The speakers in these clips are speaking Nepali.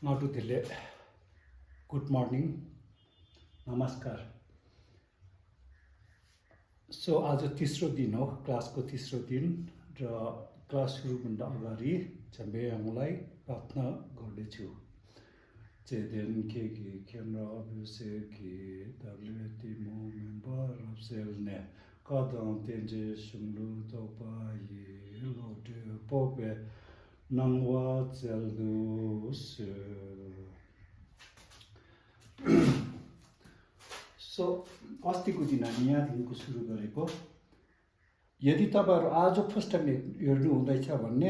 नटुहरूले गुड मर्निङ नमस्कार। सो आज तेस्रो दिन हो, क्लासको तेस्रो दिन र क्लास सुरुभन्दा अगाडि चाहिँ प्रार्थना गर्दैछु। Then Kiki Kenra Buseki WTMO member of Selne Kadam Tenje Shumlu Topa Yi Lo de Pope Nangwa Zeldus. So अस्तिको दिन हामी यहाँदेखिको सुरु गरेको। यदि तपाईँहरू आज फर्स्ट टाइम हेर्नु हुँदैछ भने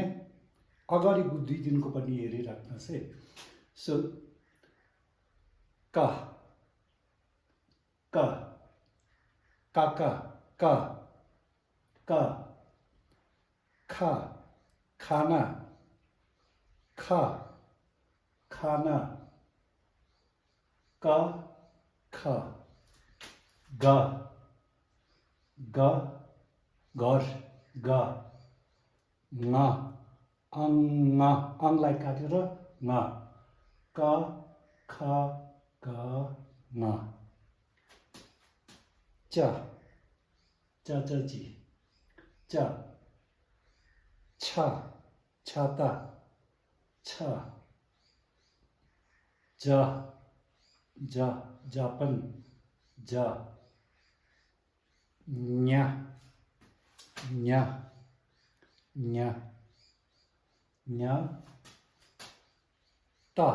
अगाडिको 2 दिनको पनि हेरिराख्नुहोस् है। सो का का काका का का खा खाना खा खाना का खा गा गा घर गा ङा आङलाई काटेर ङा का खा गा ङा चा चाचाजी चा छा छाता छा जा जा जापन जा nya nya nya nya ta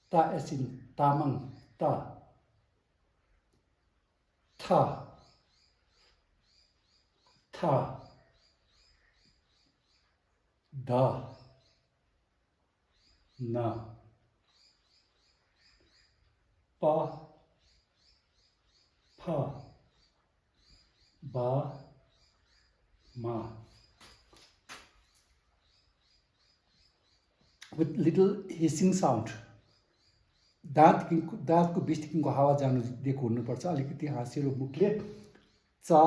ta as in tamang ta tha tha da na pa pa ba ma. With little hissing sound. दाँतको बिचदेखिको हावा जानु दिएको हुनुपर्छ। अलिकति हाँसिलो मुखले चा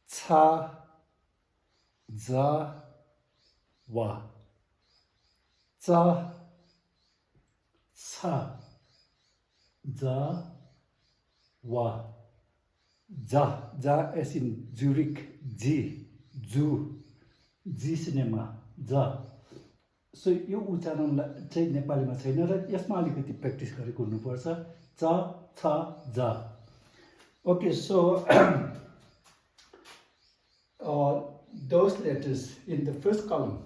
छा जा वा चा छा जा वा जा जा एस इन जुरिक जी जू जी सिनेमा जा। सो यो उच्चारण चाहिँ नेपालीमा छैन र यसमा अलिकति प्र्याक्टिस गरेको हुनुपर्छ। च छ जा। Okay, so those letters in the first column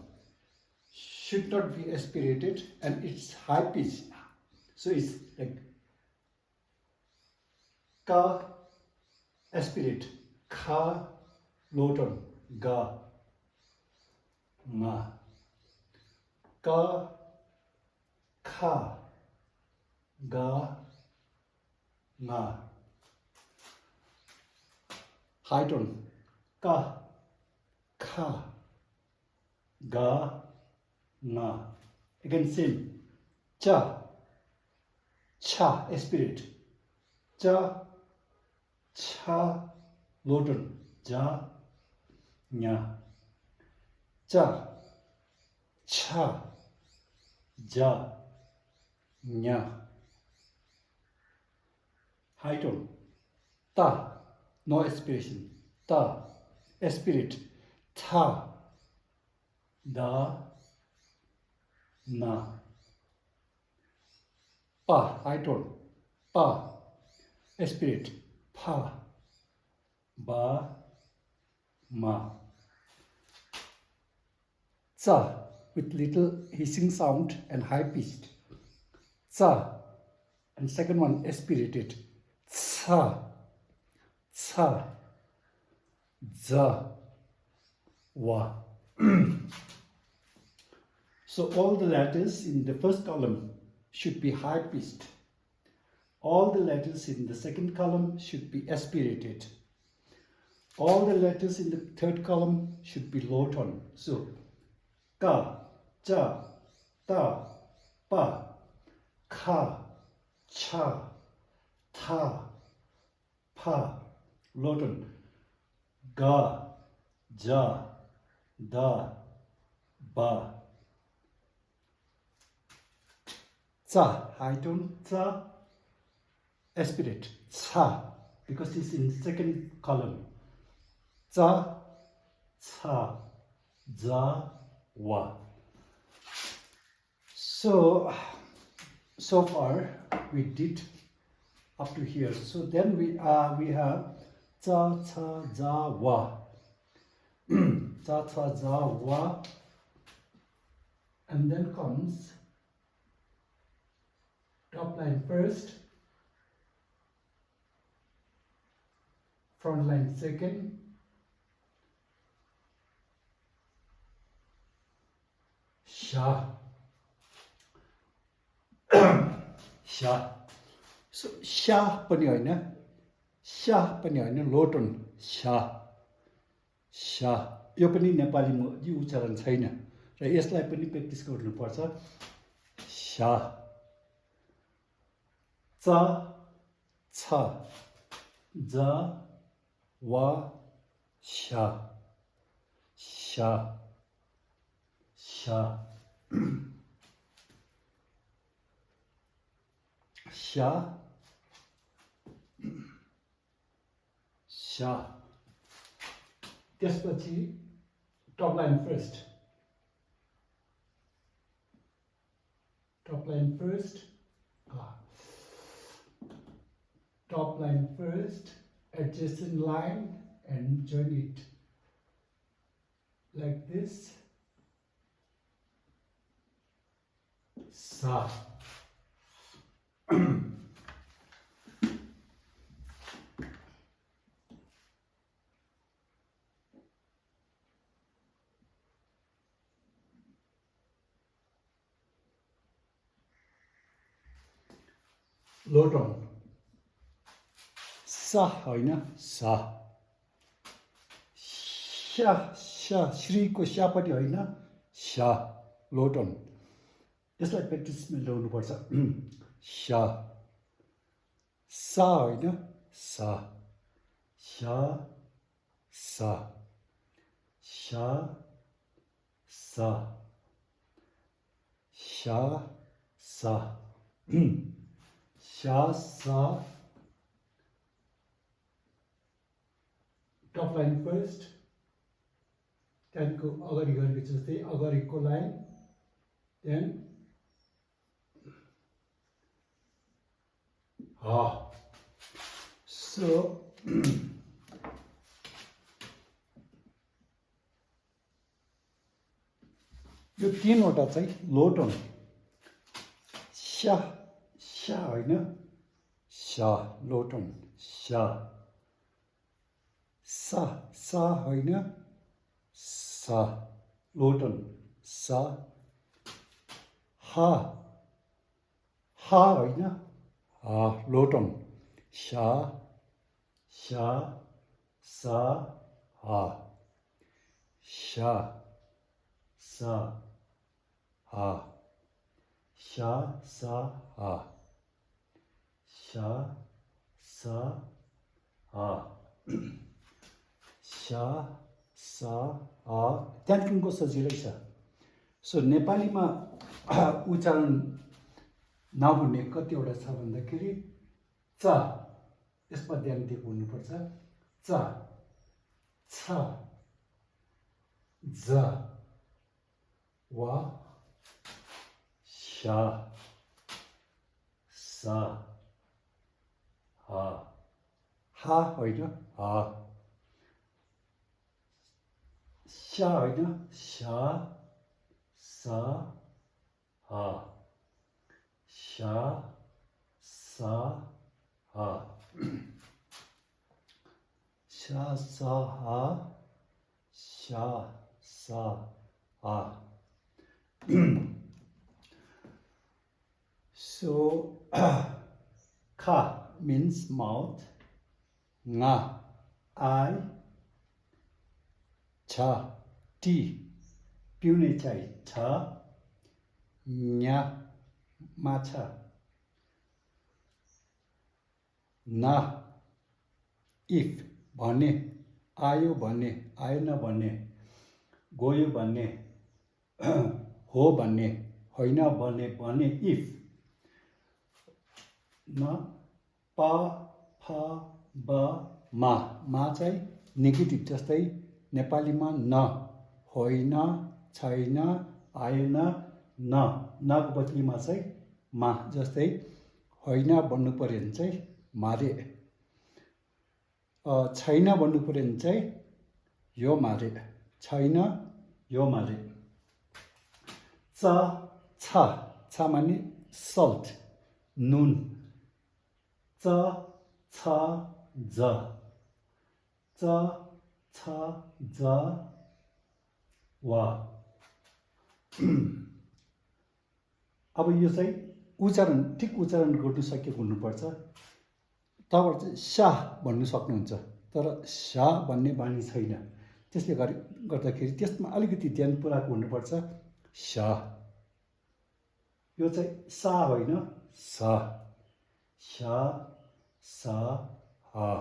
should not be aspirated and it's high pitch. So it's like ka aspirate, kha low tone, ga ma. Ka kha ga nga. High tone ka kha ga nga. Again same cha cha aspirate cha cha low tone ja nya cha cha ja nya. High tone ta no aspiration ta aspirate tha da na. Pa high tone pa aspirate pha ba ma. Cha with little hissing sound and high pitched cha, and second one aspirated cha cha za wa. So all the letters in the first column should be high pitched. All the letters in the second column should be aspirated. All the letters in the third column should be low tone. So ka cha ta pa kha cha tha pa low tone ga ja da ba Cha, high tone, cha, aspirate, cha, because it's in second column. Cha, cha, za, wa. So far we did up to here. So then we have cha, cha, za, wa. Cha, cha, za, wa. And then comes top line first, front line second, sha, sha. So sha pani haina, sha pani haina, low tone, sha, sha. यो पनि नेपालीमा यो उच्चारण छैन र यसलाई पनि प्र्याक्टिस गर्नुपर्छ. sha, cha, cha, za, wa, sha, sha, sha, sha, sha. त्यसपछि top line first. Top line first. Top line first, adjacent line, and join it like this. Sa. Low tone. Sa haina, sa. Sha, sha, shri ko sha pani haina, sha, low tone. यसलाई प्र्याक्टिसमा ल्याउनु पर्छ. sha, sa haina, sa, sha, sa, sha, sa, sha, sa, sha, sa. Top line first, त्यहाँदेखिको अगाडि गरेको जस्तै अगाडिको लाइन, then ha. So यो तीनवटा चाहिँ लो टोन. sha, sha हैन, sha, लो टोन, sha. sa, sa हैन, sa, लो टोन, sa. ha, ha हैन, ha, लो tone, sha, sha, sa, ha, sha, sa, ha, sha, sa, ha, sha, sa, ha, sha, sa, ha. त्यहाँदेखिको सजिलै छ. सो नेपालीमा उच्चारण नहुने कतिवटा छ भन्दाखेरि च, यसमा ध्यान दिएको हुनुपर्छ. च, छ, ज, वा, sha, sa, ha, ha होइन, ha, sha होइन, sha, sa, ha, sha, sa, ha, sha, sa, ha, sha, sa, ha. So kha means mouth, nga, eye, cha, tea, पिउने chai, cha, nya, macha, na, if भने, आयो भने, आएन भने, गयो भने, हो भने, होइन भने, if, न प फ ब मा मा चाहिँ नेगेटिभ जस्तै नेपालीमा न होइन छैन आएन न नको बदलीमा चाहिँ मा जस्तै होइन भन्नु पर्यो भने चाहिँ मारे छैन भन्नु पर्यो भने चाहिँ यो मारे छैन यो मारे च छ माने सल्ट नुन च छ ज च छ ज वा अब यो चाहिँ उच्चारण ठिक उच्चारण गर्नु सकेको हुनुपर्छ तब चाहिँ शाह भन्नु सक्नुहुन्छ तर शाह भन्ने बानी छैन त्यसले गर्दाखेरि त्यसमा अलिकति ध्यान पुऱ्याएको हुनुपर्छ शाह यो चाहिँ सा होइन सा शा सा हा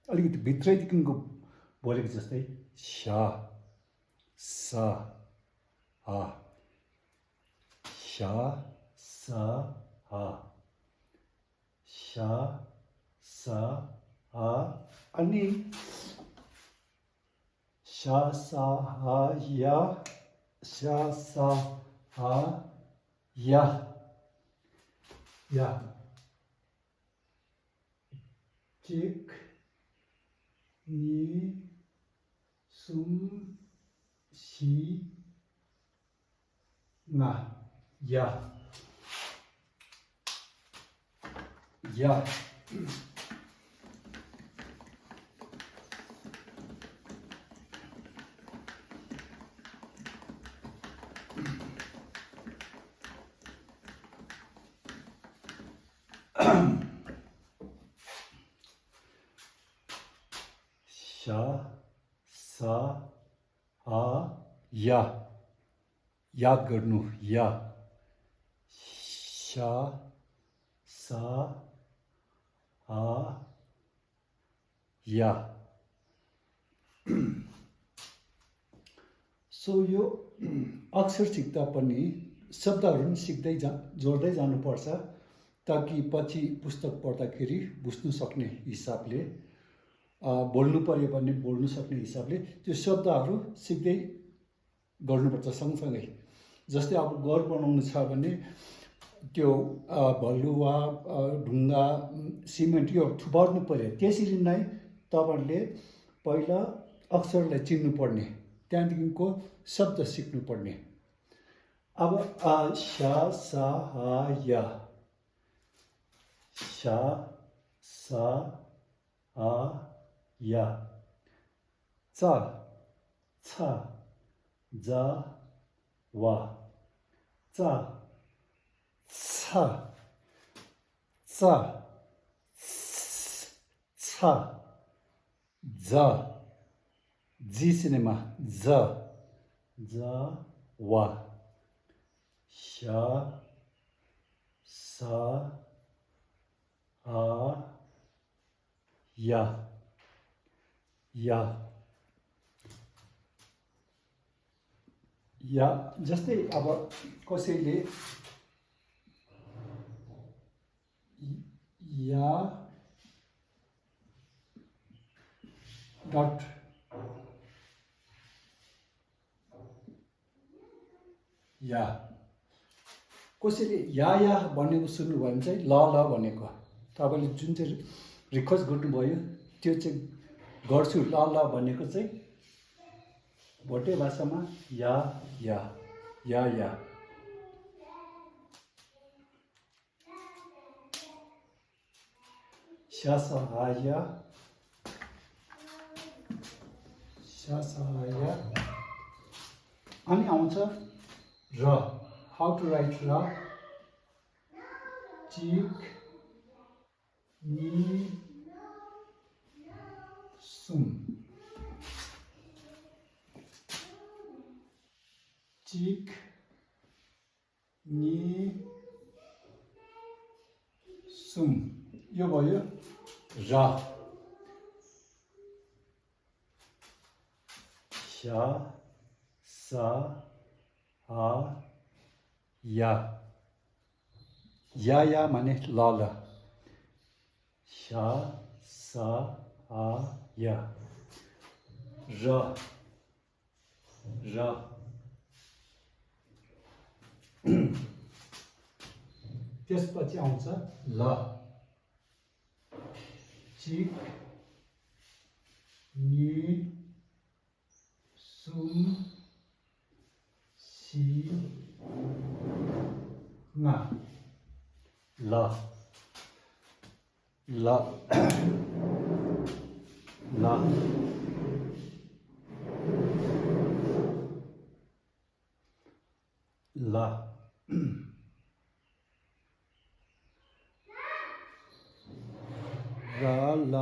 अलिकति भित्रैदेखिको बोलेको जस्तै शा सा हा शा सा हा शा सा हा अनि शा सा हा या शा सा हा या या चिक नि सुम सी ना या या शा सा हा या याद गर्नु या शा सा हा या सो यो अक्षर सिक्दा पनि शब्दहरू पनि सिक्दै जोड्दै जानुपर्छ ताकि पछि पुस्तक पढ्दाखेरि बुझ्नु सक्ने हिसाबले बोल्नु पर्यो भने बोल्नु सक्ने हिसाबले त्यो शब्दहरू सिक्दै गर्नुपर्छ सँगसँगै जस्तै अब घर बनाउनु छ भने त्यो भलुवा ढुङ्गा सिमेन्ट यो थुपार्नु पर्यो त्यसरी नै तपाईँहरूले पहिला अक्षरलाई चिन्नुपर्ने त्यहाँदेखिको शब्द सिक्नुपर्ने अब शा सा हा या शा सा हा या च छ ज वा च छ च छ ज जी सिनेमा ज ज वा शा सा हा या या जस्तै अब कसैले या डट या कसैले या भनेको सुन्नुभयो भने चाहिँ ल भनेको तपाईँले जुन चाहिँ रिक्वेस्ट गर्नुभयो त्यो चाहिँ गर्छु ल भनेको चाहिँ भोटे भाषामा या शासहाय अनि आउँछ र हाउ टु राइट र चिक नि सुम चिक नि सुम यो भयो र शा सा हा या माने ल शा सा आ या र र त्यसपछि आउँछ ल चिक नि सुम सी ना ल ल ल ल र ल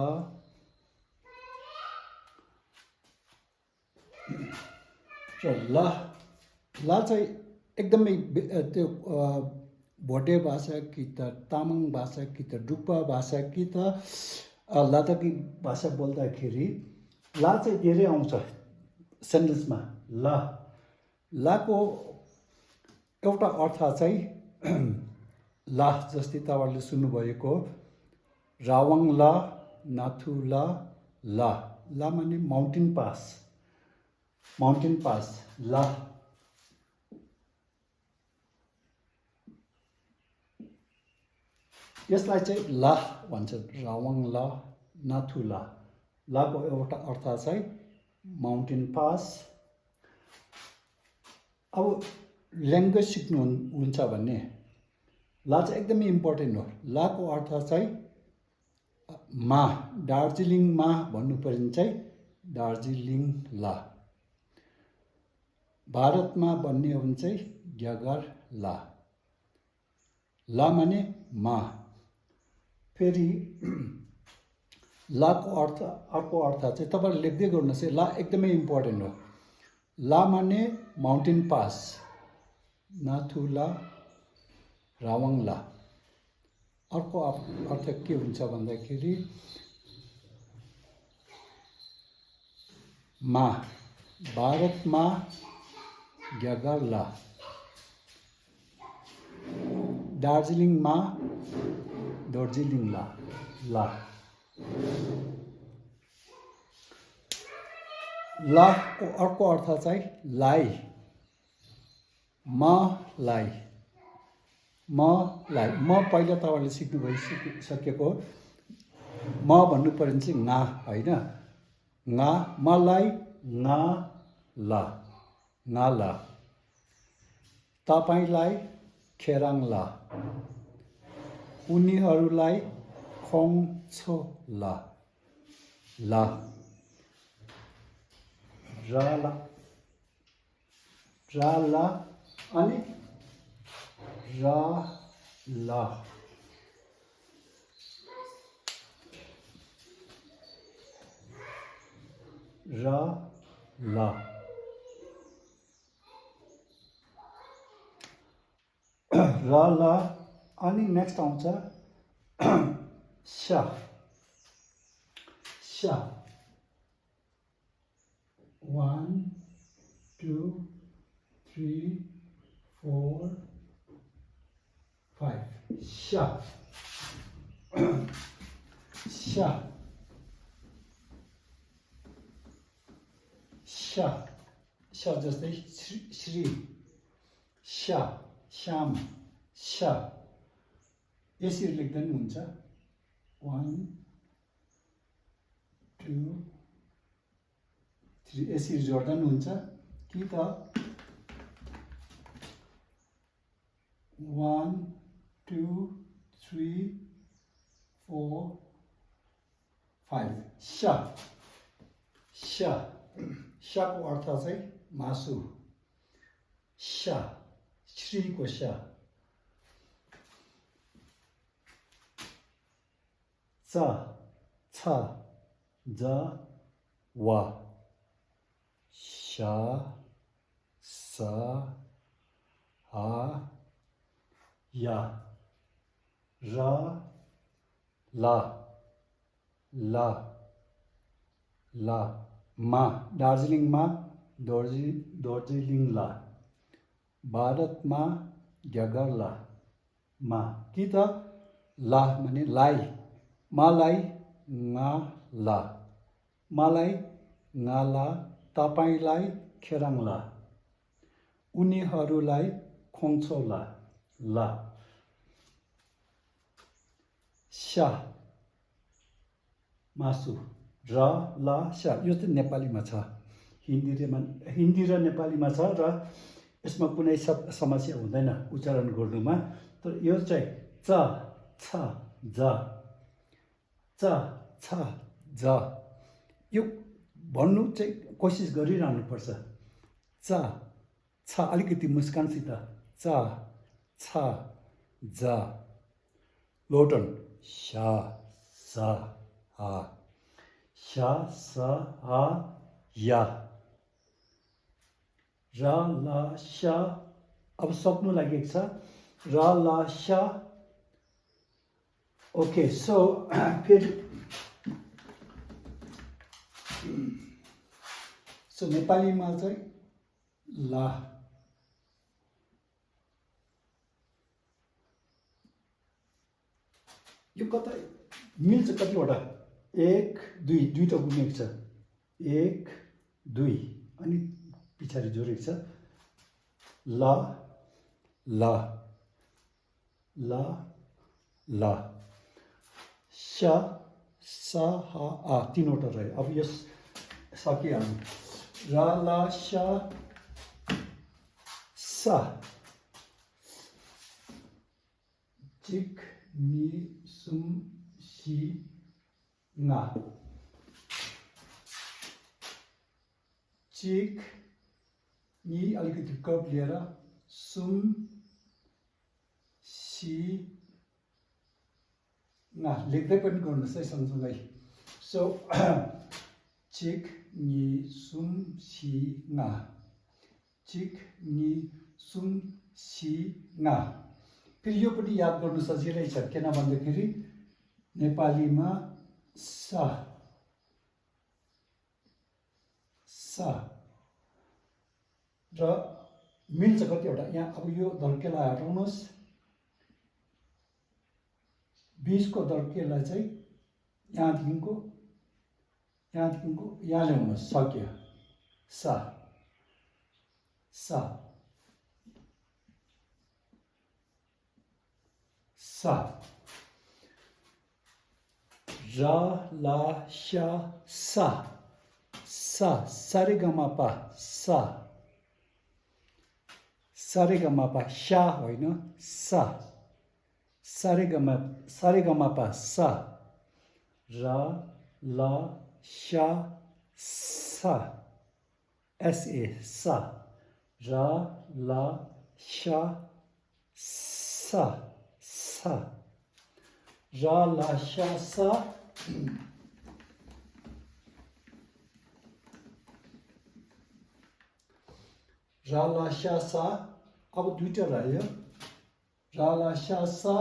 ल ल चाहिँ एकदमै त्यो भोटे भाषा कि त तामाङ भाषा कि त डुक्पा भाषा कि त लद्दाखी भाषा बोल्दाखेरि ला चाहिँ धेरै आउँछ सेन्टेन्समा ल लाको एउटा अर्थ चाहिँ ला जस्तै तपाईँहरूले सुन्नुभएको रावङ ला नाथु ला ला ला माने माउन्टेन पास ला यसलाई चाहिँ ला भन्छ रावङ ला नाथु ला लाको एउटा अर्थ चाहिँ माउन्टेन पास अब ल्याङ्ग्वेज सिक्नुहुन्छ भने ला चाहिँ एकदमै इम्पोर्टेन्ट हो लाको अर्थ चाहिँ मा दार्जिलिङमा भन्नु पर्यो भने चाहिँ दार्जिलिङ ला भारतमा भन्ने हो भने चाहिँ ग्यागर ला ला माने मा फेरि लाको अर्थ अर्को अर्थ चाहिँ तपाईँले लेख्दै गर्नुहोस् है ला एकदमै इम्पोर्टेन्ट हो ला माने माउन्टेन पास नाथु ला रावङ ला अर्को अर्थ के हुन्छ भन्दाखेरि मा भारतमा ग्यागर ला दार्जिलिङमा दार्जिलिङ ला ला लाको अर्को अर्थ चाहिँ लाई मलाई म पहिला तपाईँहरूले सिक्नु भइसकेको म भन्नु पर्यो भने चाहिँ ङा होइन ङा मलाई ङा ला ङा ला तपाईँलाई खेराङ ला उनीहरूलाई खोङछो ला ला रा ला अनि रा ला रा ला र ला अनि नेक्स्ट आउँछ श श 1 2 3 4 5 श श श श जस्तै श्री श श्याम श यसरी लेख्दा पनि हुन्छ 1 2 3 यसरी जोड्दा पनि हुन्छ कि त 1 2 3 4 5 श श शको अर्थ चाहिँ मासु श श्रीको श च छ ज व श स ह या र ला ला ला मा दार्जिलिङमा दार्जिलिङ ला भारतमा ग्यागर ला मा कि त ला माने लाई मलाई ngala. मलाई ngala, तपाईलाई खेराङला. उनीहरूलाई खोङ्छोला. ला. स्या मासु. र ला स्या यो चाहिँ नेपालीमा छ, हिन्दी र नेपालीमा छ र यसमा कुनै समस्या हुँदैन उच्चारण गर्नुमा। तर यो चाहिँ च छ ज च छ ज यो भन्नु चाहिँ कोसिस गरिरहनुपर्छ। च छ अलिकति मुस्कानसित च छ ज लोटन स्या स आ स्या स आ या र ल स्या अब सक्नु लागेको छ र ल स्या। ओके सो फेरि सो नेपालीमा चाहिँ ला यो कता मिल्छ कतिवटा एक दुई दुईवटा गुनेको छ एक दुई अनि पछाडि जोडेको छ ल ल ल ल स स ह आ तीनवटा रह्यो। अब यस सकिहाल्नु र ल स स चिक नि सुम सी ना चिक नि अलिकति कप लिएर सुम सी ना लेख्दै पनि गर्नुहोस् है सँगसँगै। सो चिक नि सुम सी ना चिक नि सुम सी ना। फेरि यो पनि याद गर्नु सजिलै छ किन भन्दाखेरि नेपालीमा सा सा र मिल्छ कतिवटा यहाँ। अब यो धर्केलाई हटाउनुहोस्, बिचको धर्केलाई चाहिँ यहाँदेखिको यहाँ ल्याउनुहोस्, सक्यो सा सा सा र ला स्या सा सा सारेगमपा सा सारेगमपा स्या होइन सा सारेगमपा सा र ला स्या सा एसए सा र ला स्या सा सा र ला स्या सा र ला स्या सा। अब दुईटा रह्यो र ला स्या सा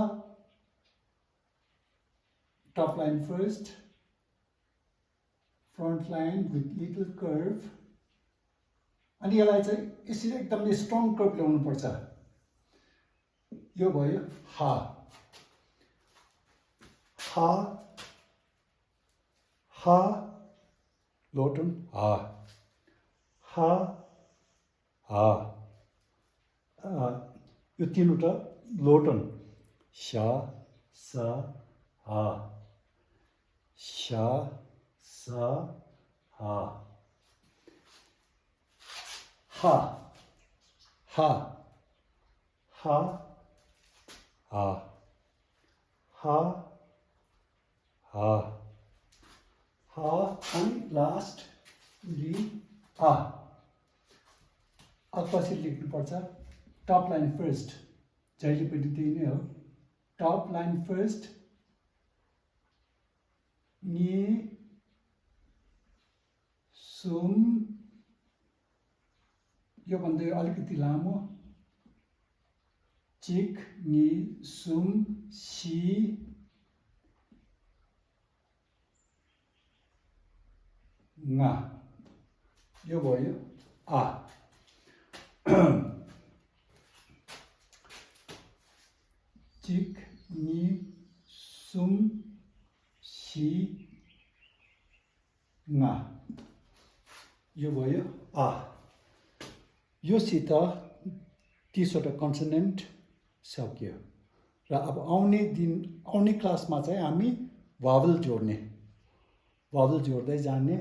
top line first, front line with little curve अनि यसलाई चाहिँ यसरी एकदमै स्ट्रङ कर्भ ल्याउनु पर्छ। यो भयो हा हा हा लोटन हा हा हा यो तीनवटा लोटन स्या सा हा स्या सा हा हा हा हा हा हा हा हा and last ली आ। अब कसरी लेख्नुपर्छ टप लाइन फर्स्ट जहिले पनि त्यही नै हो टप लाइन फर्स्ट नि सुम यो भन्दै अलिकति लामो चिक नि सुम सी ना यो भयो आ। चिक नि सुम यो भयो आ योसित 30वटा कन्सोनेन्ट सक्यो र अब आउने क्लासमा चाहिँ हामी भावल जोड्दै जाने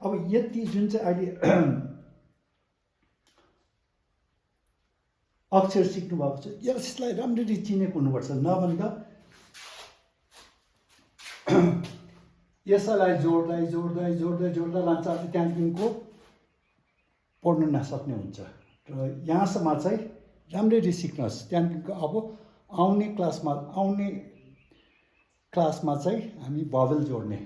अब यति जुन चाहिँ अहिले अक्षर सिक्नु भएको छ यसलाई राम्ररी चिनेको हुनुपर्छ नभन्दा यसलाई जोड्दै लान्छ त्यहाँदेखिको पढ्नु नसक्ने हुन्छ र यहाँसम्म चाहिँ राम्ररी सिक्नुहोस् त्यहाँदेखिको अब आउने क्लासमा चाहिँ हामी भावल जोड्ने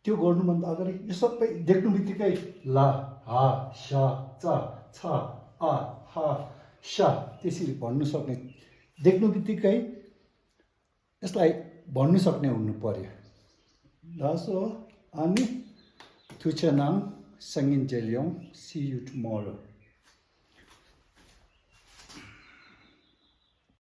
त्यो गर्नुभन्दा अगाडि यो सबै देख्नु बित्तिकै ल हा श च छ अ ह श त्यसरी भन्नु सक्ने देख्नु बित्तिकै यसलाई भन्नु सक्ने हुनु पर्यो ल सो अनि तुचनाङ सङ्गिन जेलियोङ सी यु टुमोरो